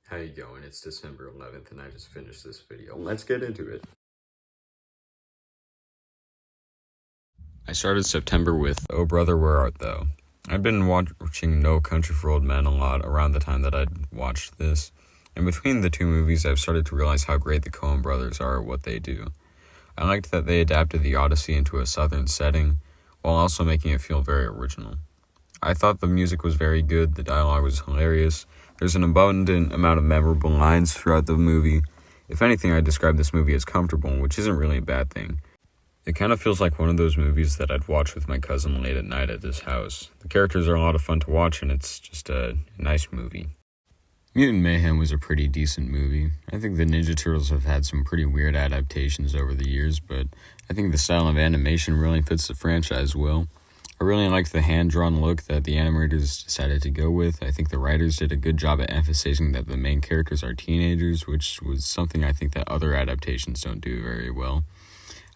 How you going? It's December 11th and I just finished this video. Let's get into it. I started September with Oh Brother, Where Art Thou? I'd been watching No Country for Old Men a lot around the time that I'd watched this, and between the two movies I've started to realize how great the Coen brothers are at what they do. I liked that they adapted the Odyssey into a southern setting, while also making it feel very original. I thought the music was very good, the dialogue was hilarious, there's an abundant amount of memorable lines throughout the movie. If anything, I'd describe this movie as comfortable, which isn't really a bad thing. It kind of feels like one of those movies that I'd watch with my cousin late at night at his house. The characters are a lot of fun to watch, and it's just a nice movie. Mutant Mayhem was a pretty decent movie. I think the Ninja Turtles have had some pretty weird adaptations over the years, but I think the style of animation really fits the franchise well. I really liked the hand-drawn look that the animators decided to go with. I think the writers did a good job at emphasizing that the main characters are teenagers, which was something I think that other adaptations don't do very well.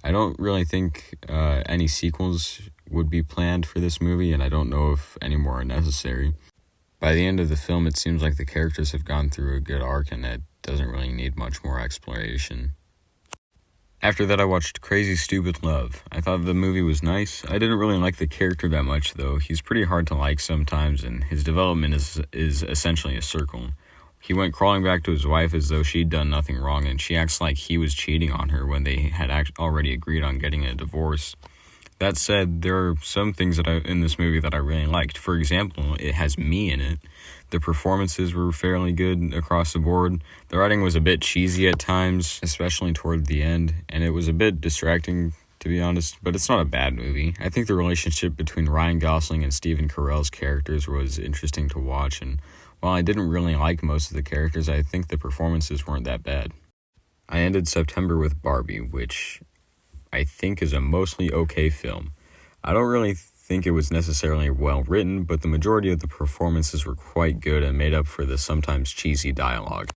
I don't really think any sequels would be planned for this movie, and I don't know if any more are necessary. By the end of the film, it seems like the characters have gone through a good arc, and it doesn't really need much more exploration. After that, I watched Crazy Stupid Love. I thought the movie was nice. I didn't really like the character that much, though. He's pretty hard to like sometimes, and his development is essentially a circle. He went crawling back to his wife as though she'd done nothing wrong, and she acts like he was cheating on her when they had already agreed on getting a divorce. That said, there are some things in this movie that I really liked. For example, it has me in it. The performances were fairly good across the board. The writing was a bit cheesy at times, especially toward the end, and it was a bit distracting, to be honest, but it's not a bad movie. I think the relationship between Ryan Gosling and Stephen Carell's characters was interesting to watch, and while I didn't really like most of the characters, I think the performances weren't that bad. I ended September with Barbie, which I think is a mostly okay film. I don't really think it was necessarily well written, but the majority of the performances were quite good and made up for the sometimes cheesy dialogue.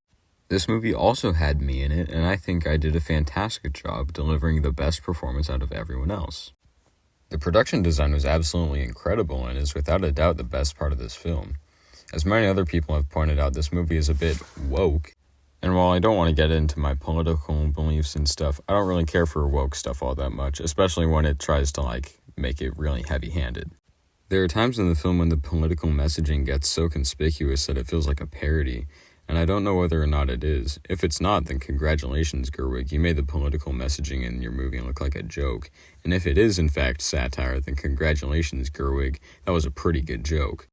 This movie also had me in it, and I think I did a fantastic job delivering the best performance out of everyone else. The production design was absolutely incredible and is without a doubt the best part of this film. As many other people have pointed out, this movie is a bit woke, and while I don't want to get into my political beliefs and stuff, I don't really care for woke stuff all that much, especially when it tries to, make it really heavy-handed. There are times in the film when the political messaging gets so conspicuous that it feels like a parody, and I don't know whether or not it is. If it's not, then congratulations, Gerwig, you made the political messaging in your movie look like a joke. And if it is, in fact, satire, then congratulations, Gerwig, that was a pretty good joke.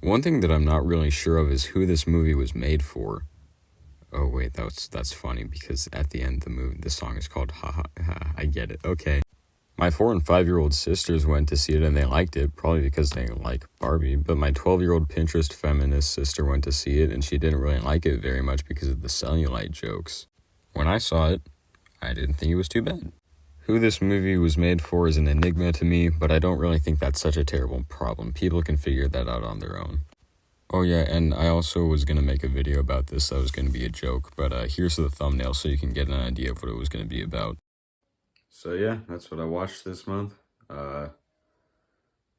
One thing that I'm not really sure of is who this movie was made for. Oh wait, that's funny, because at the end of the song is called Ha Ha Ha, I get it, okay. My 4 and 5-year-old sisters went to see it and they liked it, probably because they like Barbie, but my 12-year-old Pinterest feminist sister went to see it and she didn't really like it very much because of the cellulite jokes. When I saw it, I didn't think it was too bad. Who this movie was made for is an enigma to me, but I don't really think that's such a terrible problem. People can figure that out on their own. Oh yeah, and I also was going to make a video about this that was going to be a joke, but here's the thumbnail so you can get an idea of what it was going to be about. So yeah, that's what I watched this month.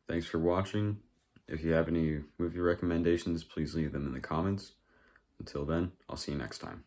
Thanks for watching. If you have any movie recommendations, please leave them in the comments. Until then, I'll see you next time.